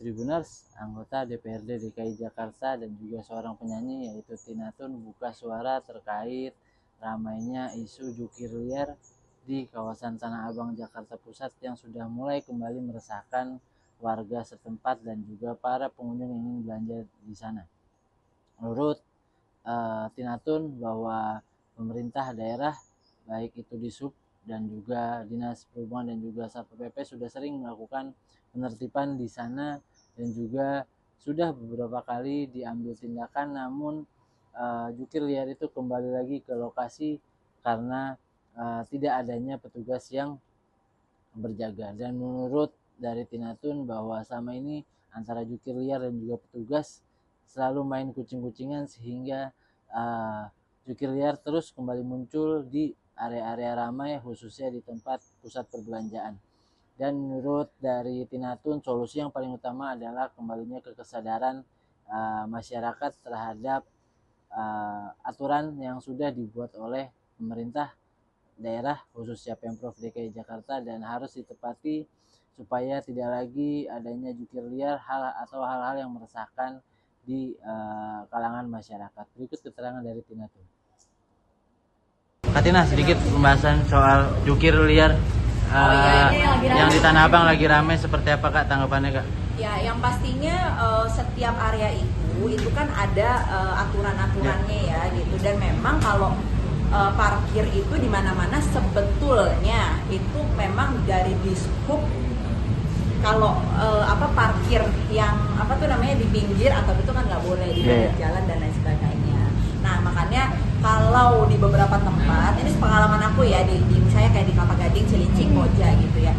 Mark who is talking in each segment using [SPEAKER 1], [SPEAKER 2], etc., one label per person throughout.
[SPEAKER 1] Tribuners, anggota DPRD DKI Jakarta dan juga seorang penyanyi yaitu Tina Tun buka suara terkait ramainya isu jukir liar di kawasan Tanah Abang, Jakarta Pusat yang sudah mulai kembali meresahkan warga setempat dan juga para pengunjung yang ingin belanja di sana. Menurut Tina Tun bahwa pemerintah daerah baik itu di Sub dan juga Dinas Perhubungan dan juga Satpol PP sudah sering melakukan penertiban di sana dan juga sudah beberapa kali diambil tindakan, namun jukir liar itu kembali lagi ke lokasi karena tidak adanya petugas yang berjaga. Dan menurut dari Tina Tun bahwa selama ini antara jukir liar dan juga petugas selalu main kucing-kucingan sehingga jukir liar terus kembali muncul di area-area ramai khususnya di tempat pusat perbelanjaan. Dan menurut dari Tina Tun, solusi yang paling utama adalah kembalinya ke kesadaran masyarakat terhadap aturan yang sudah dibuat oleh pemerintah daerah khususnya Pemprov DKI Jakarta dan harus ditepati supaya tidak lagi adanya jukir liar atau hal-hal yang meresahkan di kalangan masyarakat. Berikut keterangan dari Tina Tun. Kak Tina, sedikit pembahasan soal jukir liar yang di Tanah Abang lagi ramai, seperti apa Kak tanggapannya Kak?
[SPEAKER 2] Ya, yang pastinya setiap area itu kan ada aturan-aturannya ya gitu, dan memang kalau parkir itu di mana-mana sebetulnya itu memang dari Dishub. Kalau parkir yang di pinggir atau itu kan nggak boleh di jalan dan lain sebagainya. Nah, makanya kalau di beberapa tempat, ini pengalaman aku ya di misalnya kayak di Kelapa Gading, Cilincing, Koja gitu ya.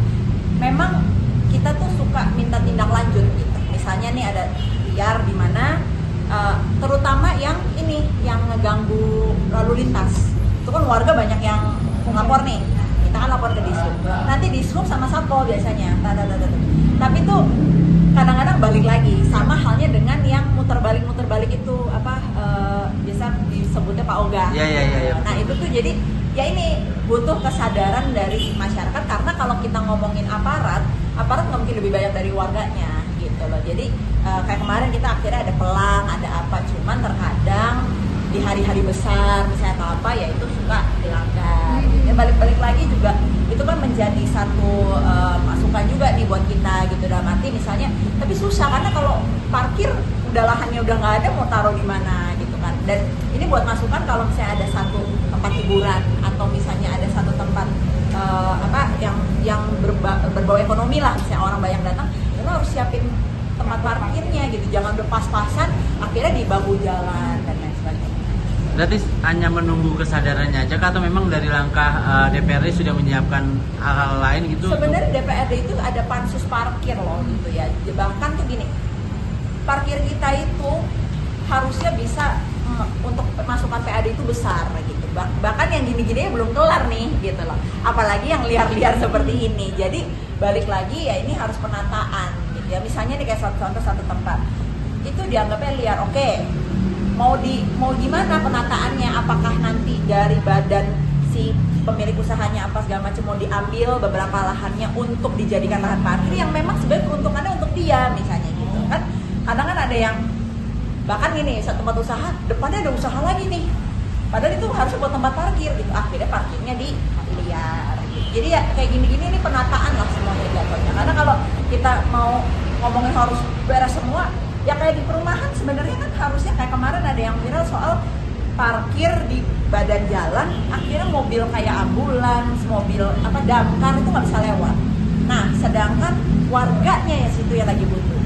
[SPEAKER 2] Memang kita tuh suka minta tindak lanjut gitu. Misalnya nih ada liar di mana terutama yang ngeganggu lalu lintas. Itu kan warga banyak yang lapor nih. Kita kan lapor ke Dishub. Nanti Dishub sama Satpol biasanya. Tapi tuh kadang-kadang balik lagi, sama halnya dengan yang muter balik itu biasa disebutnya Pak Oga.
[SPEAKER 1] Iya.
[SPEAKER 2] Nah itu tuh jadi ya ini butuh kesadaran dari masyarakat, karena kalau kita ngomongin aparat nggak mungkin lebih banyak dari warganya gitu loh. Jadi kayak kemarin kita akhirnya ada pelang, ada apa, cuman terkadang di hari-hari besar misalnya atau apa ya itu suka dilanggar. Ya balik-balik lagi juga itu kan menjadi satu masukan juga nih buat kita gitu, dalam arti misalnya tapi susah karena kalau parkir udah lahannya udah nggak ada, mau taruh di mana gitu kan. Dan ini buat masukan kalau misalnya ada satu tempat hiburan atau misalnya ada satu tempat yang berbau ekonomi lah, misalnya orang banyak datang, ya lo harus siapin tempat parkirnya gitu, jangan udah pas-pasan akhirnya di bahu jalan dan lain sebagainya.
[SPEAKER 1] Berarti hanya menunggu kesadarannya aja atau memang dari langkah DPRD sudah menyiapkan hal-hal lain gitu?
[SPEAKER 2] Sebenarnya DPRD itu ada pansus parkir loh gitu ya. Bahkan tuh gini, parkir kita itu harusnya bisa untuk masukan PAD itu besar gitu. Bahkan yang gini-gini belum kelar nih gitu loh. Apalagi yang liar-liar seperti ini. Jadi balik lagi ya ini harus penataan gitu ya. Misalnya nih kayak contoh satu tempat itu dianggapnya liar, oke. Mau gimana penataannya? Apakah nanti dari badan si pemilik usahanya apa segala macam mau diambil beberapa lahannya untuk dijadikan lahan parkir yang memang sebenarnya keuntungannya untuk dia misalnya gitu kan? Kadang kan ada yang bahkan gini, satu tempat usaha depannya ada usaha lagi nih, padahal itu harusnya buat tempat parkir gitu, akhirnya parkirnya di liar gitu. Jadi ya kayak gini-gini ini penataan lah semuanya jatuhnya, karena kalau kita mau ngomongin harus beres semua ya kayak di perumahan sebenarnya kan harusnya kayak kemarin ada yang viral soal parkir di badan jalan, akhirnya mobil kayak ambulans, mobil damkar itu nggak bisa lewat. Nah sedangkan warganya ya situ yang lagi butuh.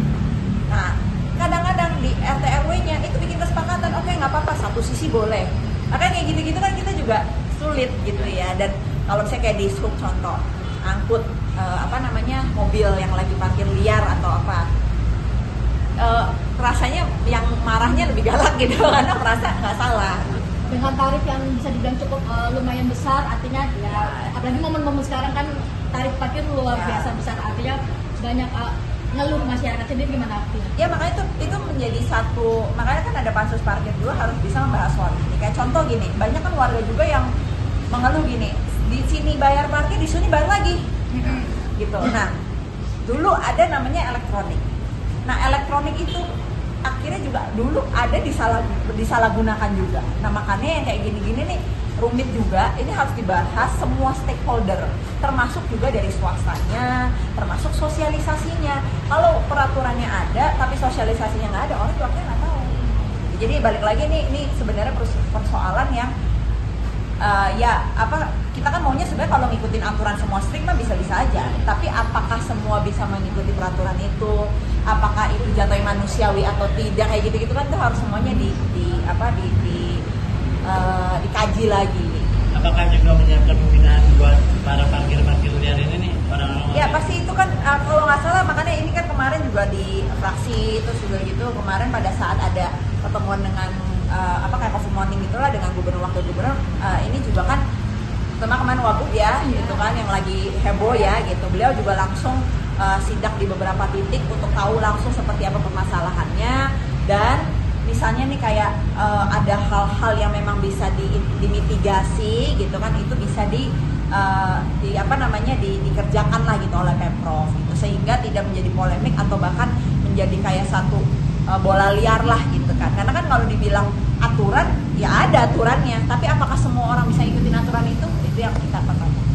[SPEAKER 2] Nah kadang-kadang di RT RW-nya itu bikin kesepakatan, oke nggak apa-apa satu sisi boleh. Makanya kayak gitu-gitu kan kita juga sulit gitu ya. Dan kalau misalnya kayak di Dishub contoh angkut mobil yang lagi parkir liar atau apa, rasanya yang marahnya lebih galak gitu karena merasa nggak salah.
[SPEAKER 3] Dengan tarif yang bisa dibilang cukup lumayan besar, artinya ya apalagi momen-momen sekarang kan tarif parkir luar biasa besar, artinya banyak ngeluh masyarakat sendiri. Gimana artinya?
[SPEAKER 2] Ya makanya itu menjadi satu, makanya kan ada pansus parkir juga harus bisa membahas soal ini. Kayak contoh gini, banyak kan warga juga yang mengeluh gini, di sini bayar parkir, di sini bayar lagi gitu. Nah dulu ada namanya elektronik. Nah elektronik itu akhirnya juga dulu ada disalahgunakan juga. Nah makanya yang kayak gini-gini nih rumit juga, ini harus dibahas semua stakeholder, termasuk juga dari swastanya, termasuk sosialisasinya. Kalau peraturannya ada tapi sosialisasinya nggak ada, orang tuanya nggak tahu. Jadi balik lagi nih, ini sebenarnya persoalan yang kita kan maunya sebenarnya kalau ngikutin aturan semua strict mah bisa-bisa aja, tapi apakah semua bisa mengikuti peraturan itu, apakah itu jatuhnya manusiawi atau tidak, kayak gitu-gitu kan itu harus semuanya dikaji lagi.
[SPEAKER 1] Apakah juga menyiapkan pembinaan buat para parkir liar ini nih, orang-orang?
[SPEAKER 2] Ya pasti itu kan kalau nggak salah, makanya ini kan kemarin juga di fraksi terus juga gitu, kemarin pada saat ada pertemuan dengan kayak coffee morning itulah dengan gubernur wakil gubernur, ini juga kan sama kemarin Wagub ya gitu kan yang lagi heboh ya gitu, beliau juga langsung sidak di beberapa titik untuk tahu langsung seperti apa permasalahannya, dan misalnya nih kayak ada hal-hal yang memang bisa dimitigasi gitu kan, itu bisa dikerjakan lah gitu oleh Pemprov gitu, sehingga tidak menjadi polemik atau bahkan menjadi kayak satu bola liar lah gitu kan. Karena kan kalau dibilang aturan ya ada aturannya, tapi apakah semua orang bisa ikutin aturan itu yang kita pertanyakan.